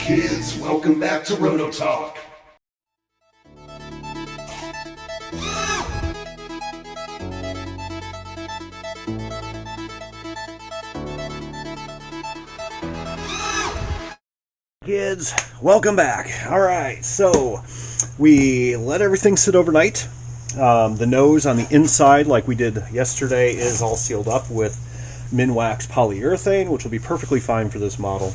Kids, welcome back to Roto Talk. Kids, welcome back. Alright, so we let everything sit overnight. The nose on the inside, like we did yesterday, is all sealed up with Minwax polyurethane, which will be perfectly fine for this model.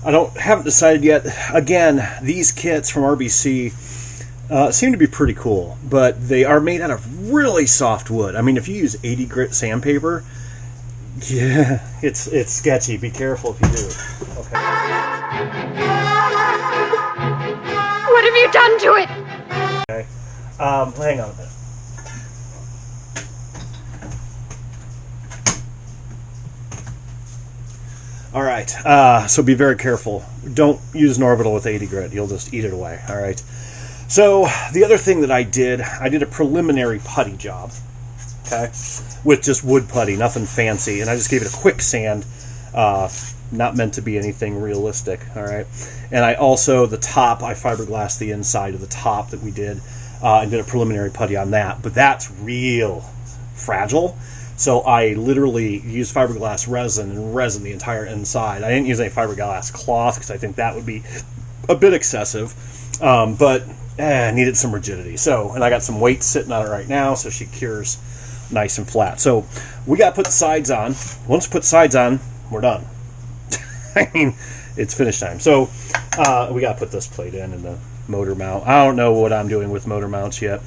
Haven't decided yet. Again, these kits from RBC seem to be pretty cool, but they are made out of really soft wood. I mean, if you use 80 grit sandpaper, yeah, it's sketchy. Be careful if you do. Okay. What have you done to it? Okay. Hang on a minute. All right. So be very careful. Don't use an orbital with 80 grit. You'll just eat it away. All right. So the other thing that I did a preliminary putty job. Okay, with just wood putty, nothing fancy, and I just gave it a quick sand, not meant to be anything realistic. All right, and I also I fiberglassed the inside of the top that we did, and did a preliminary putty on that. But that's real fragile, so I literally used fiberglass resin and resin the entire inside. I didn't use any fiberglass cloth because I think that would be a bit excessive, but I needed some rigidity. So, and I got some weight sitting on it right now, so she cures nice and flat. So we got to put the sides on. Once we put the sides on, we're done. I mean, it's finish time. So we got to put this plate in and the motor mount. I don't know what I'm doing with motor mounts yet.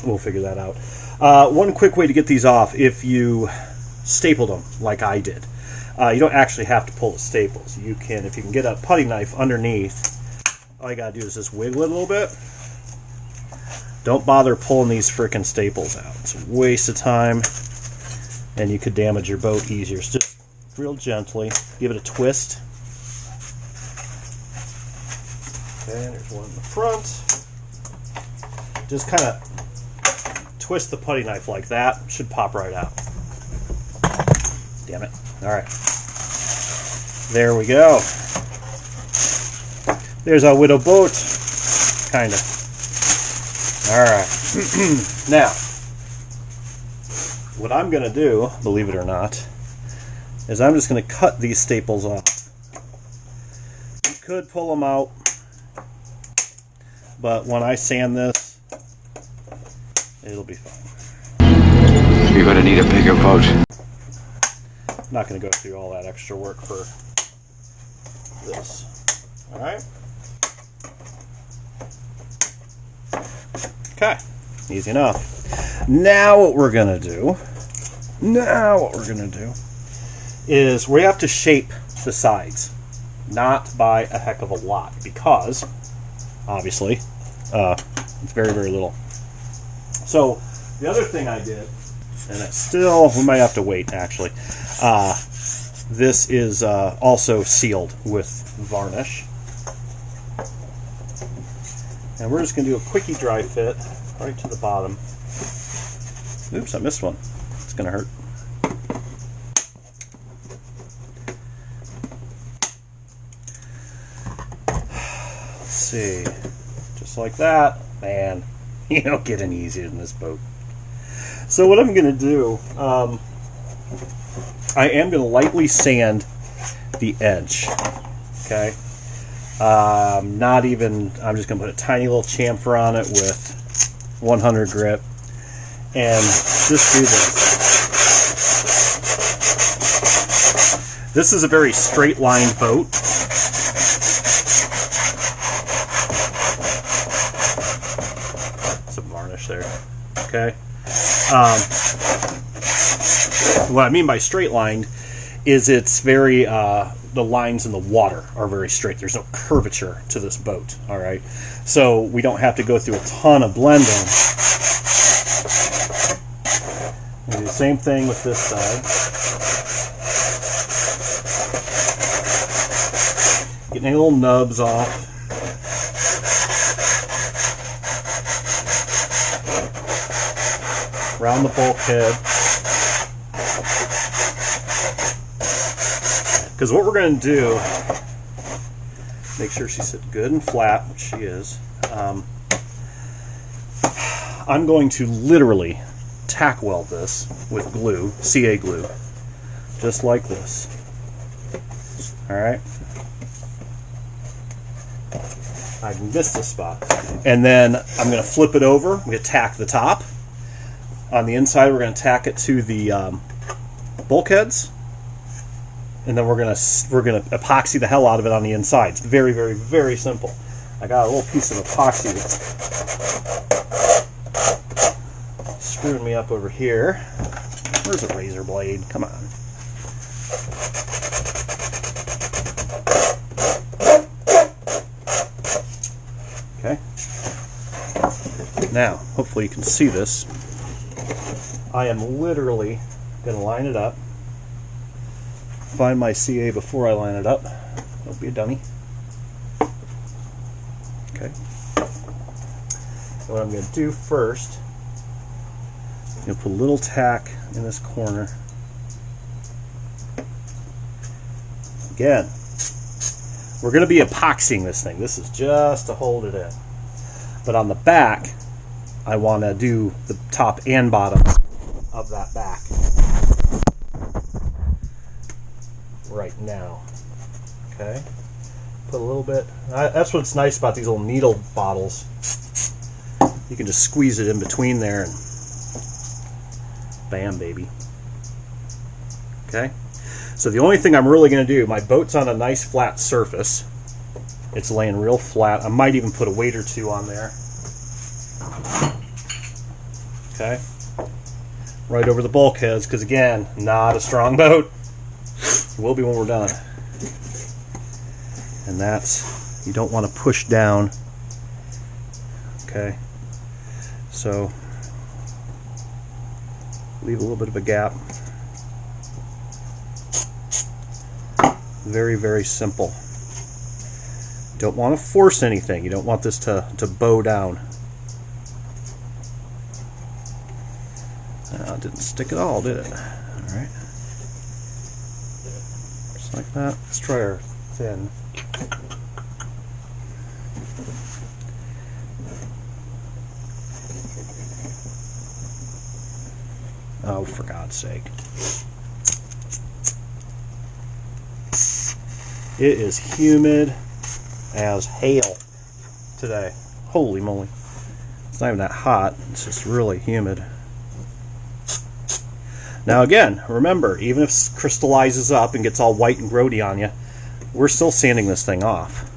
We'll figure that out. One quick way to get these off, if you stapled them like I did, you don't actually have to pull the staples. You can, if you can get a putty knife underneath, all you got to do is just wiggle it a little bit. Don't bother pulling these frickin' staples out. It's a waste of time, and you could damage your boat easier. So just real gently, give it a twist. Okay, there's one in the front. Just kind of twist the putty knife like that. Should pop right out. Damn it. All right. There we go. There's our widow boat. Kind of. Alright, now, what I'm going to do, believe it or not, is I'm just going to cut these staples off. You could pull them out, but when I sand this, it'll be fine. You're going to need a bigger boat. I'm not going to go through all that extra work for this. Alright? Okay, easy enough. Now what we're going to do is we have to shape the sides, not by a heck of a lot, because obviously it's very, very little. So the other thing I did, and it's still, we might have to wait actually, this is also sealed with varnish. And we're just going to do a quickie dry fit right to the bottom. Oops, I missed one. It's going to hurt. Let's see. Just like that. Man, you don't get any easier than this boat. So what I'm going to do, I am going to lightly sand the edge. Okay? I'm just going to put a tiny little chamfer on it with 100 grit and just do this. This is a very straight lined boat. Some varnish there. Okay. What I mean by straight lined is it's very, the lines in the water are very straight. There's no curvature to this boat, all right? So we don't have to go through a ton of blending. We do the same thing with this side. Getting any little nubs off. Around the bulkhead. Because what we're going to do Make sure she's good and flat, which she is. I'm going to literally tack weld this with glue, CA glue, just like this. Alright? I missed a spot. And then I'm going to flip it over. I'm going to tack the top. On the inside, we're going to tack it to the bulkheads. And then we're gonna epoxy the hell out of it on the inside. It's very, very, very simple. I got a little piece of epoxy that's screwing me up over here. Where's a razor blade? Come on. Okay. Now, hopefully you can see this. I am literally going to line it up. Find my CA before I line it up. Don't be a dummy. Okay. So what I'm going to do first, I'm going to put a little tack in this corner. Again, we're going to be epoxying this thing. This is just to hold it in. But on the back, I want to do the top and bottom of that back right now. Okay, put a little bit. That's what's nice about these little needle bottles. You can just squeeze it in between there and bam, baby. Okay, so the only thing I'm really going to do, my boat's on a nice flat surface. It's laying real flat. I might even put a weight or two on there. Okay, right over the bulkheads, because again, not a strong boat. It will be when we're done. And that's, you don't want to push down. Okay, so leave a little bit of a gap. Very, very simple. Don't want to force anything. You don't want this to bow down. It didn't stick at all, did it? Alright. Just like that. Let's try our thin. Oh, for God's sake. It is humid as hail today. Holy moly. It's not even that hot. It's just really humid. Now again, remember, even if it crystallizes up and gets all white and grody on you, we're still sanding this thing off.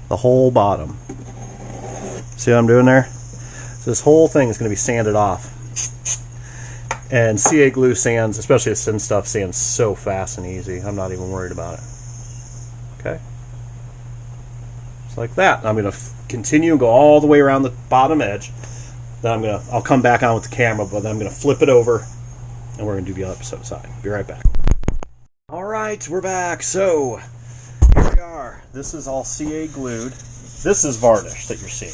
The whole bottom. See what I'm doing there? So this whole thing is going to be sanded off. And CA glue sands, especially the thin stuff, sands so fast and easy. I'm not even worried about it. Okay? Just like that. I'm going to continue and go all the way around the bottom edge. Then I'll come back on with the camera, but then I'm going to flip it over and we're going to do the other side. Be right back. Alright, we're back. So, here we are. This is all CA glued. This is varnish that you're seeing.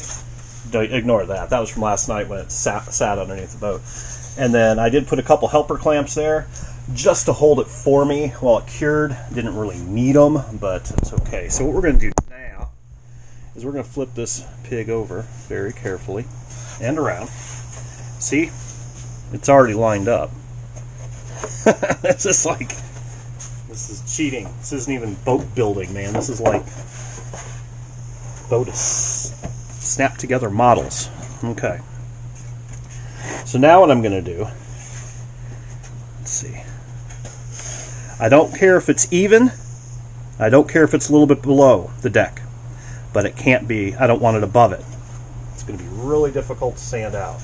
Don't ignore that. That was from last night when it sat underneath the boat. And then I did put a couple helper clamps there just to hold it for me while it cured. Didn't really need them, but it's okay. So what we're going to do now is we're going to flip this pig over very carefully and around. See? It's already lined up. It's just like, this is cheating. This isn't even boat building, man. This is like boat snap together models. Okay. So now what I'm going to do, let's see. I don't care if it's even. I don't care if it's a little bit below the deck. But it can't be, I don't want it above it. It's going to be really difficult to sand out.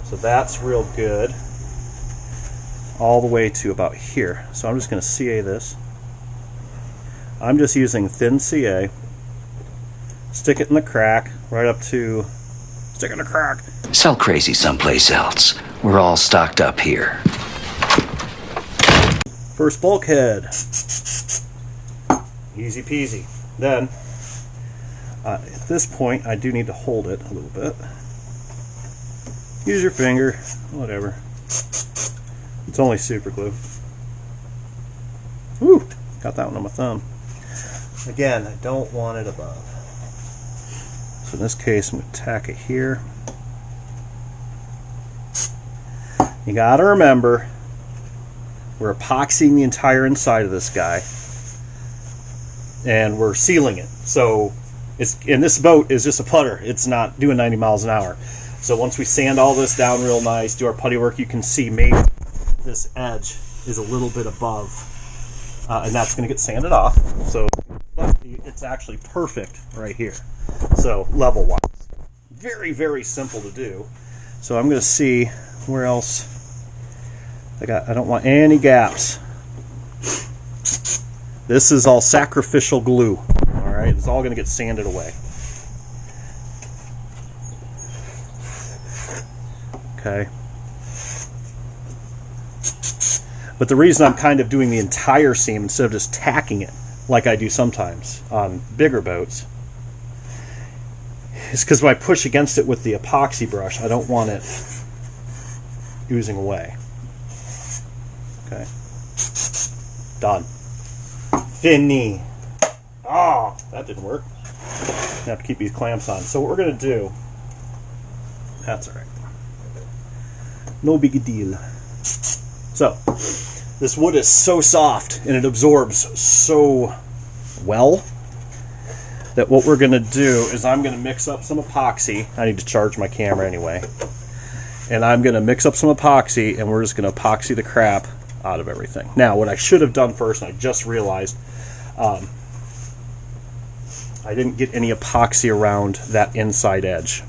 So that's real good. All the way to about here. So I'm just going to CA this. I'm just using thin CA. Stick it in the crack, right up to, stick it in the crack. Sell crazy someplace else. We're all stocked up here. First bulkhead. Easy peasy. Then, at this point, I do need to hold it a little bit. Use your finger, whatever. It's only super glue. Woo! Got that one on my thumb. Again, I don't want it above. So in this case, I'm going to tack it here. You got to remember, we're epoxying the entire inside of this guy, and we're sealing it. So and this boat is just a putter. It's not doing 90 miles an hour. So once we sand all this down real nice, do our putty work, you can see maybe this edge is a little bit above, and that's going to get sanded off. So but it's actually perfect right here. So level wise, very, very simple to do. So I'm going to see where else I don't want any gaps. This is all sacrificial glue. All right, it's all going to get sanded away. Okay. But the reason I'm kind of doing the entire seam instead of just tacking it like I do sometimes on bigger boats is because when I push against it with the epoxy brush, I don't want it oozing away. Okay. Done. Finny. Oh, that didn't work. I have to keep these clamps on. So what we're going to do, that's all right. No big deal. So, this wood is so soft and it absorbs so well that what we're going to do is I'm going to mix up some epoxy. I need to charge my camera anyway. And I'm going to mix up some epoxy, and we're just going to epoxy the crap out of everything. Now, what I should have done first, and I just realized, I didn't get any epoxy around that inside edge.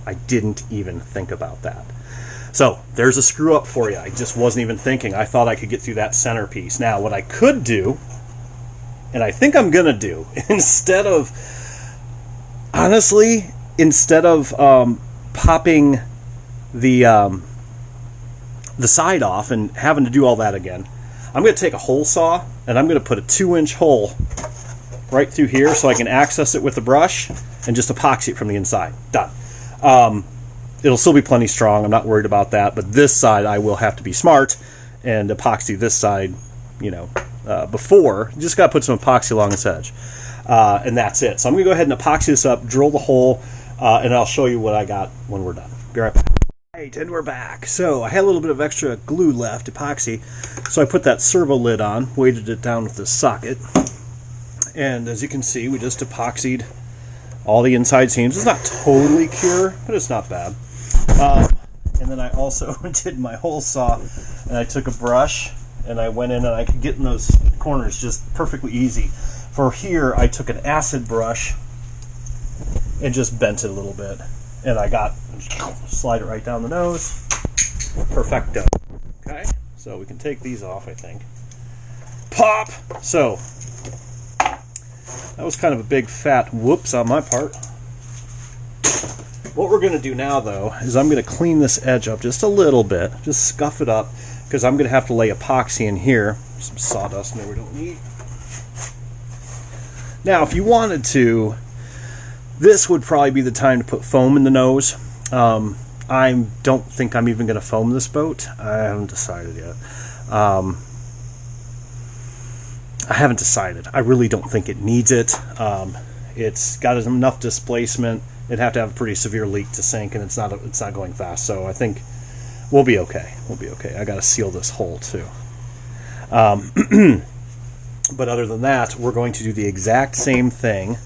I didn't even think about that. So, there's a screw up for you. I just wasn't even thinking. I thought I could get through that centerpiece. Now, what I could do, and I think I'm going to do, instead of popping the side off and having to do all that again, I'm going to take a hole saw and I'm going to put a 2-inch hole right through here so I can access it with the brush and just epoxy it from the inside. Done. It'll still be plenty strong. I'm not worried about that. But this side, I will have to be smart and epoxy this side, before. You just got to put some epoxy along this edge. And that's it. So I'm going to go ahead and epoxy this up, drill the hole, and I'll show you what I got when we're done. Be right back. Right, and we're back. So I had a little bit of extra glue left, epoxy. So I put that servo lid on, weighted it down with this socket. And as you can see, we just epoxied all the inside seams. It's not totally pure, but it's not bad. And then I also did my hole saw, and I took a brush and I went in and I could get in those corners just perfectly easy. For here, I took an acid brush and just bent it a little bit, and I got slide it right down the nose. Perfecto. Okay, so we can take these off, I think. Pop. So that was kind of a big fat whoops on my part. What we're going to do now, though, is I'm going to clean this edge up just a little bit. Just scuff it up, because I'm going to have to lay epoxy in here. Some sawdust in there we don't need. Now, if you wanted to, this would probably be the time to put foam in the nose. I don't think I'm even going to foam this boat. I haven't decided yet. I haven't decided. I really don't think it needs it. It's got enough displacement. It'd have to have a pretty severe leak to sink, and it's not going fast. So I think we'll be okay. We'll be okay. I got to seal this hole too. But other than that, we're going to do the exact same thing,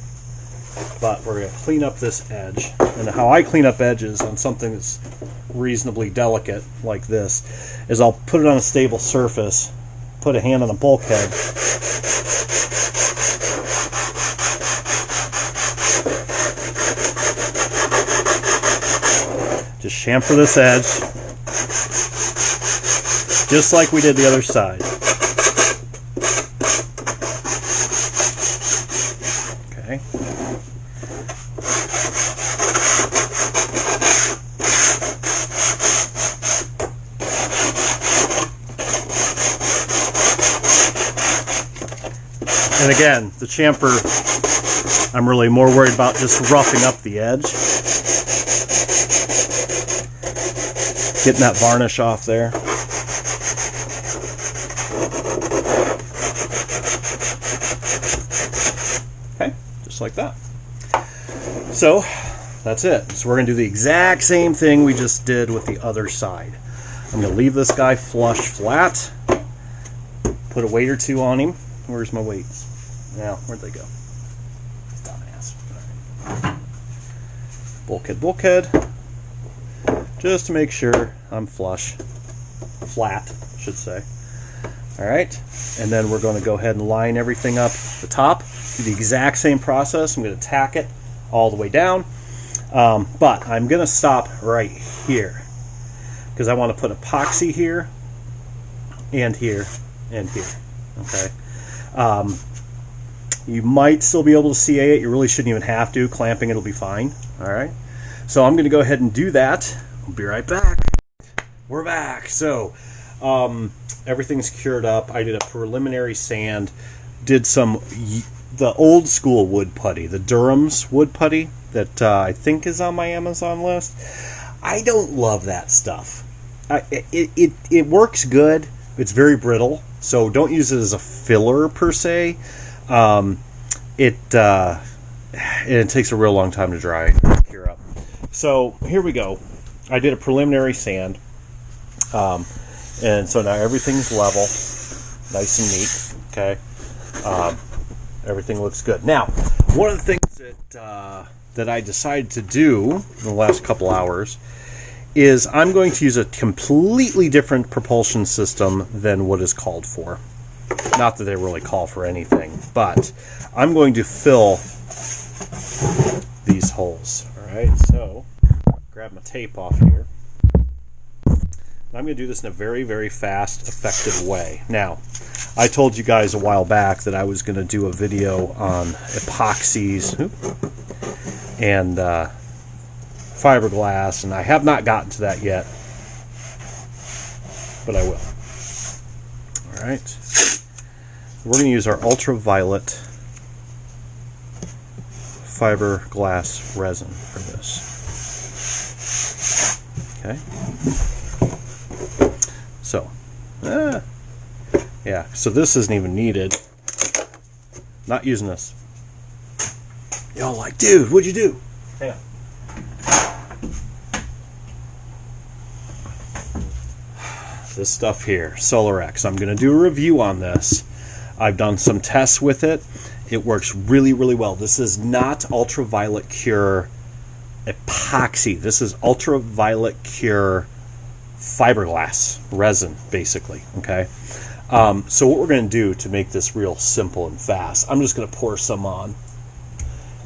but we're going to clean up this edge. And how I clean up edges on something that's reasonably delicate like this is I'll put it on a stable surface, put a hand on a bulkhead, just chamfer this edge, just like we did the other side. Okay. And again, the chamfer, I'm really more worried about just roughing up the edge. Getting that varnish off there. Okay, just like that. So that's it. So we're going to do the exact same thing we just did with the other side. I'm going to leave this guy flush flat. Put a weight or two on him. Where's my weights? Now, where'd they go? Dumbass. All right. Bulkhead. Just to make sure I'm flush. Flat, I should say. Alright, and then we're going to go ahead and line everything up at the top. Do the exact same process. I'm going to tack it all the way down. But I'm going to stop right here, because I want to put epoxy here, and here, and here. Okay. You might still be able to CA it. You really shouldn't even have to. Clamping it will be fine. Alright. So I'm going to go ahead and do that. I'll be right back. We're back. So, everything's cured up. I did a preliminary sand. Did the old school wood putty, the Durham's wood putty that I think is on my Amazon list. I don't love that stuff. It works good. It's very brittle, so don't use it as a filler per se. It takes a real long time to dry and cure up. So here we go. I did a preliminary sand, and so now everything's level, nice and neat. Okay, everything looks good. Now, one of the things that I decided to do in the last couple hours is I'm going to use a completely different propulsion system than what is called for. Not that they really call for anything, but I'm going to fill these holes. Alright, so grab my tape off here. And I'm going to do this in a very, very fast, effective way. Now, I told you guys a while back that I was going to do a video on epoxies and fiberglass, and I have not gotten to that yet, but I will. Alright. We're going to use our ultraviolet fiberglass resin for this. Okay. So, yeah, so this isn't even needed. Not using this. Y'all like, dude, what'd you do? Hang on. This stuff here, SolarX. I'm going to do a review on this. I've done some tests with it. It works really, really well. This is not ultraviolet cure epoxy. This is ultraviolet cure fiberglass resin, basically. Okay. So what we're going to do to make this real simple and fast, I'm just going to pour some on.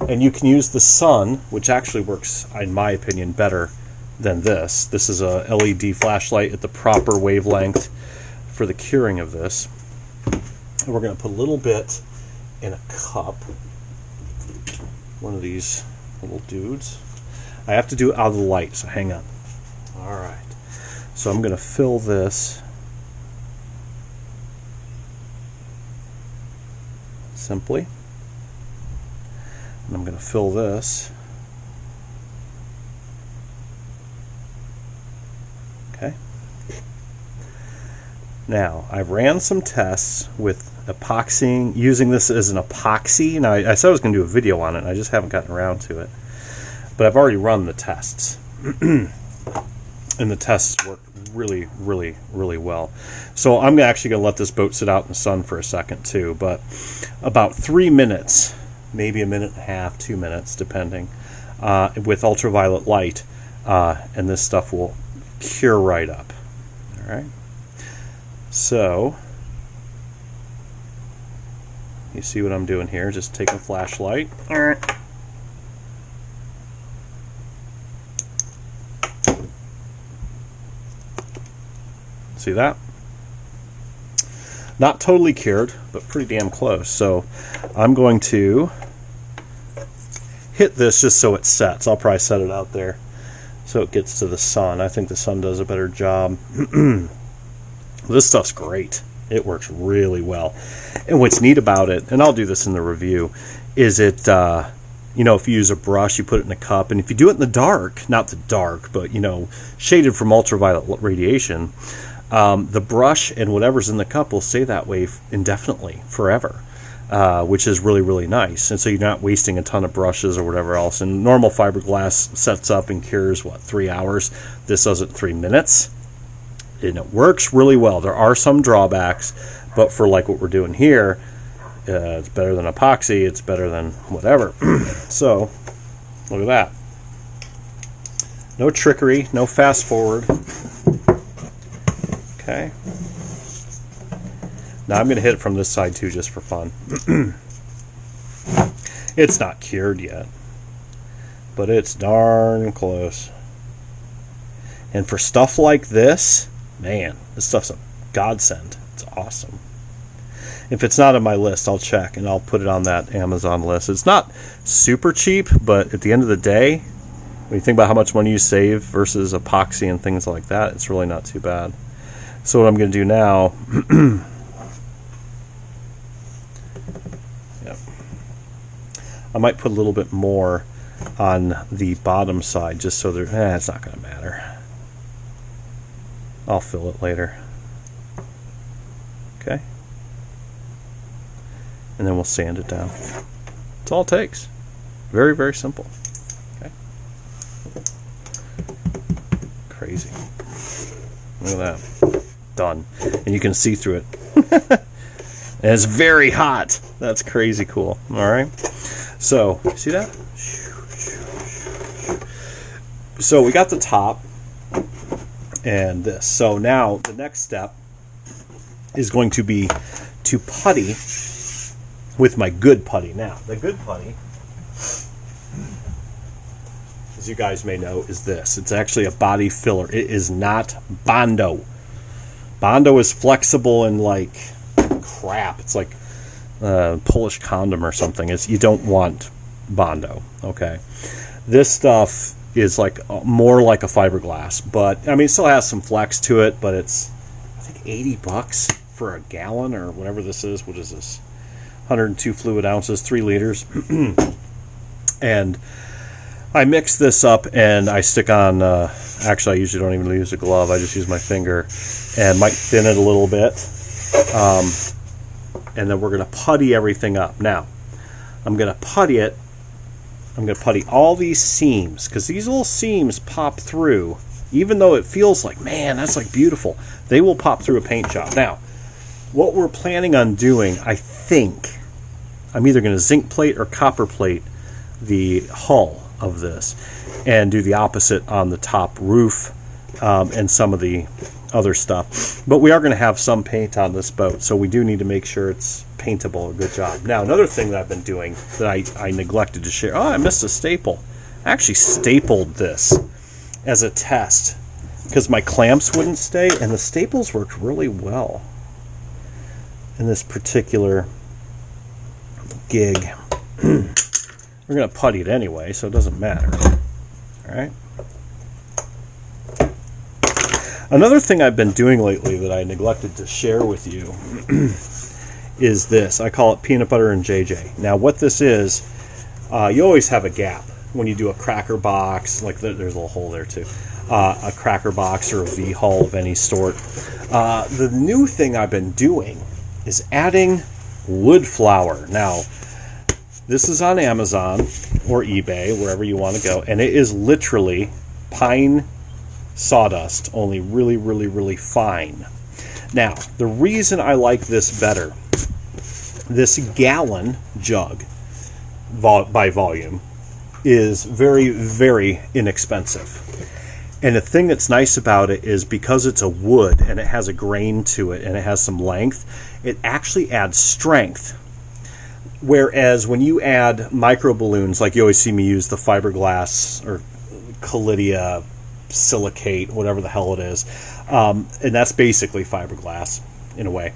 And you can use the sun, which actually works, in my opinion, better than this. This is a LED flashlight at the proper wavelength for the curing of this. And we're going to put a little bit in a cup. One of these little dudes. I have to do it out of the light, so hang on. Alright. So I'm going to fill this simply. And I'm going to fill this. Okay. Now, I ran some tests with epoxying, using this as an epoxy. Now, I said I was going to do a video on it, and I just haven't gotten around to it. But I've already run the tests. And the tests work really, really, really well. So I'm actually going to let this boat sit out in the sun for a second, too. But about 3 minutes, maybe a minute and a half, 2 minutes, depending, with ultraviolet light, and this stuff will cure right up. All right. So you see what I'm doing here? Just taking a flashlight. All right. See that? Not totally cured, but pretty damn close. So I'm going to hit this just so it sets. I'll probably set it out there so it gets to the sun. I think the sun does a better job. This stuff's great. It works really well. And what's neat about it, and I'll do this in the review, is it, you know, if you use a brush, you put it in a cup, and if you do it in the dark, not the dark, but, you know, shaded from ultraviolet radiation, the brush and whatever's in the cup will stay that way indefinitely, forever. which is really, really nice. And so you're not wasting a ton of brushes or whatever else. And normal fiberglass sets up and cures, 3 hours? This does it in 3 minutes. And it works really well. There are some drawbacks, but for like what we're doing here, it's better than epoxy. It's better than whatever. So, look at that. No trickery, no fast forward. Okay. Now I'm going to hit it from this side too, just for fun. It's not cured yet, but it's darn close. And for stuff like this, man, this stuff's a godsend. It's awesome. If it's not on my list, I'll check and I'll put it on that Amazon list. It's not super cheap, but at the end of the day, when you think about how much money you save versus epoxy and things like that, it's really not too bad. So what I'm going to do now, I might put a little bit more on the bottom side just so there, it's not going to matter. I'll fill it later. Okay. And then we'll sand it down. That's all it takes. Very, very simple. Okay. Crazy. Look at that. Done. And you can see through it. And it's very hot. That's crazy cool. Alright. So, see that? So we got the top and this. So now the next step is going to be to putty with my good putty. Now, the good putty, as you guys may know, is this. It's actually a body filler. It is not Bondo. Bondo is flexible and like crap. It's like Polish condom or something. You don't want Bondo. Okay, this stuff is like more like a fiberglass, but I mean, it still has some flex to it. But it's I think $80 for a gallon or whatever this is. What is this? 102 fluid ounces, 3 liters, and I mix this up and I stick on. Actually, I usually don't even use a glove. I just use my finger and might thin it a little bit. And then we're going to putty everything up. Now, I'm going to putty it. I'm going to putty all these seams because these little seams pop through. Even though it feels like, man, that's like beautiful, they will pop through a paint job. Now, what we're planning on doing, I think, I'm either going to zinc plate or copper plate the hull of this and do the opposite on the top roof and some of the other stuff. But we are going to have some paint on this boat, so we do need to make sure it's paintable. Good job. Now, another thing that I've been doing that I neglected to share. Oh, I missed a staple. I actually stapled this as a test because my clamps wouldn't stay, and the staples worked really well in this particular gig. We're going to putty it anyway, so it doesn't matter. All right. Another thing I've been doing lately that I neglected to share with you is this. I call it peanut butter and JJ. Now, what this is, you always have a gap when you do a cracker box. Like there's a little hole there too. A cracker box or a V-hull of any sort. The new thing I've been doing is adding wood flour. Now, this is on Amazon or eBay, wherever you want to go, and it is literally pine sawdust, only really, really, really fine. Now, the reason I like this better, this gallon jug by volume is very, very inexpensive. And the thing that's nice about it is because it's a wood and it has a grain to it and it has some length, it actually adds strength. Whereas when you add micro balloons, like you always see me use the fiberglass or Calidia silicate, whatever the hell it is, and that's basically fiberglass in a way,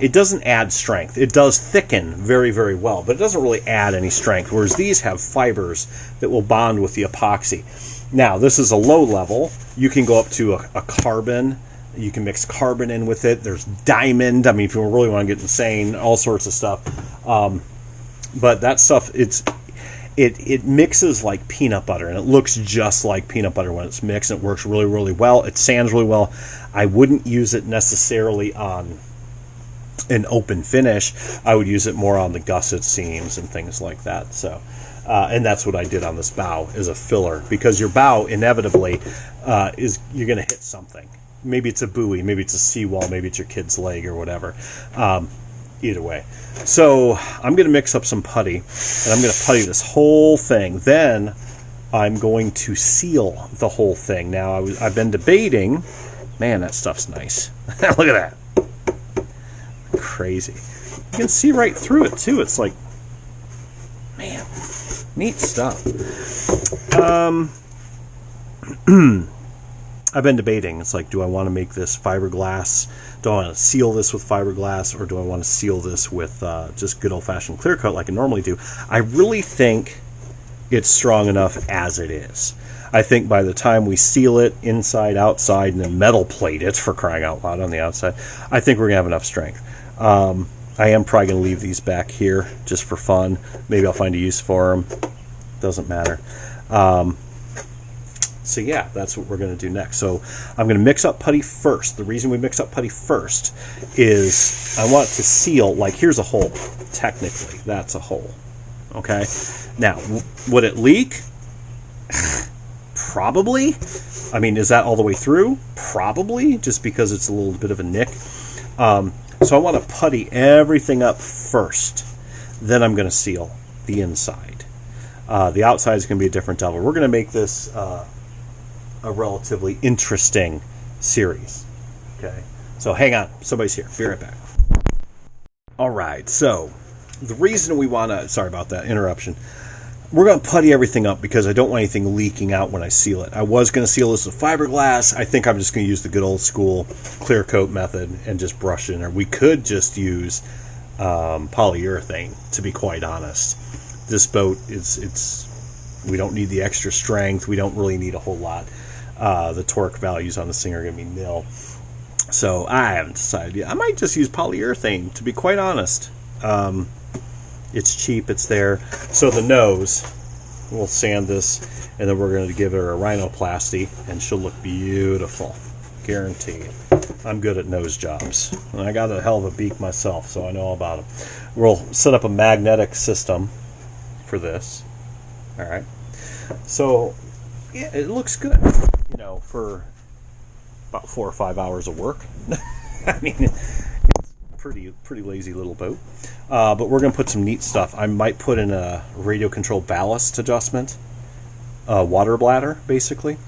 it doesn't add strength. It does thicken very, very well, but it doesn't really add any strength, whereas these have fibers that will bond with the epoxy. Now, this is a low level. You can go up to a carbon. You can mix carbon in with it. There's diamond. I mean, if you really want to get insane, all sorts of stuff. But that stuff, it mixes like peanut butter, and it looks just like peanut butter when it's mixed, and it works really, really well. It sands really well. I wouldn't use it necessarily on an open finish, I would use it more on the gusset seams and things like that. So, and that's what I did on this bow as a filler, because your bow inevitably is you're going to hit something. Maybe it's a buoy, maybe it's a seawall, maybe it's your kid's leg or whatever. Either way. So I'm going to mix up some putty, and I'm going to putty this whole thing. Then I'm going to seal the whole thing. Now, I've been debating. Man, that stuff's nice. Look at that. Crazy. You can see right through it, too. It's like, man, neat stuff. I've been debating. It's like, do I want to make this fiberglass? Do I want to seal this with fiberglass, or do I want to seal this with just good old-fashioned clear coat like I normally do? I really think it's strong enough as it is. I think by the time we seal it inside, outside, and then metal plate it, for crying out loud, on the outside, I think we're going to have enough strength. I am probably going to leave these back here just for fun. Maybe I'll find a use for them. Doesn't matter. So yeah, that's what we're going to do next. So I'm going to mix up putty first. The reason we mix up putty first is I want it to seal. Like, here's a hole. Technically, that's a hole. Okay? Now, would it leak? Probably. I mean, is that all the way through? Probably, just because it's a little bit of a nick. So I want to putty everything up first. Then I'm going to seal the inside. The outside is going to be a different devil. We're going to make this a relatively interesting series. Okay, so hang on. Somebody's here. Be right back. All right, so the reason we want to... Sorry about that interruption. We're going to putty everything up because I don't want anything leaking out when I seal it. I was going to seal this with fiberglass. I think I'm just going to use the good old school clear coat method and just brush it in there. We could just use polyurethane, to be quite honest. This boat, we don't need the extra strength. We don't really need a whole lot. The torque values on this thing are going to be nil. So I haven't decided yet. I might just use polyurethane, to be quite honest. It's cheap, it's there. So the nose, we'll sand this, and then we're going to give her a rhinoplasty, and she'll look beautiful. Guaranteed. I'm good at nose jobs. And I got a hell of a beak myself, so I know all about them. We'll set up a magnetic system for this. All right. So, yeah, it looks good, you know, for about 4 or 5 hours of work. I mean, it's pretty lazy little boat. But we're going to put some neat stuff. I might put in a radio controlled ballast adjustment, water bladder, basically.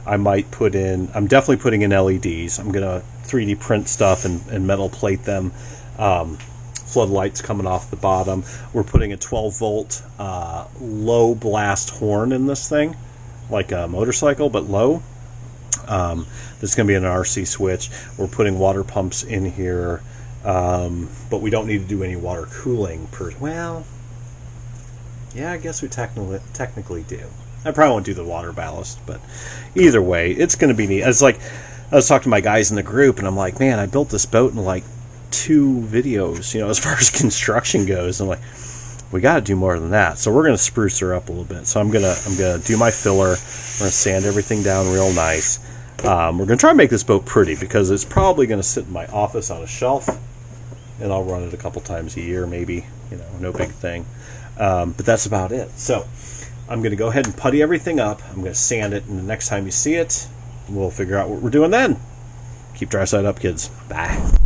I'm definitely putting in LEDs. I'm going to 3D print stuff and metal plate them. Floodlights coming off the bottom. We're putting a 12 volt low blast horn in this thing, like a motorcycle, but low. There's going to be an RC switch. We're putting water pumps in here, but we don't need to do any water cooling well, yeah, I guess we technically do. I probably won't do the water ballast, but either way, it's going to be neat. It's like, I was talking to my guys in the group, and I'm like, man, I built this boat in like 2 videos, you know, as far as construction goes. I'm like, we got to do more than that. So we're going to spruce her up a little bit. So I'm gonna do my filler. We're going to sand everything down real nice. We're going to try and make this boat pretty, because it's probably going to sit in my office on a shelf, and I'll run it a couple times a year, maybe, you know, no big thing. But that's about it. So I'm going to go ahead and putty everything up. I'm going to sand it, and the next time you see it, we'll figure out what we're doing then. Keep dry side up, kids. Bye.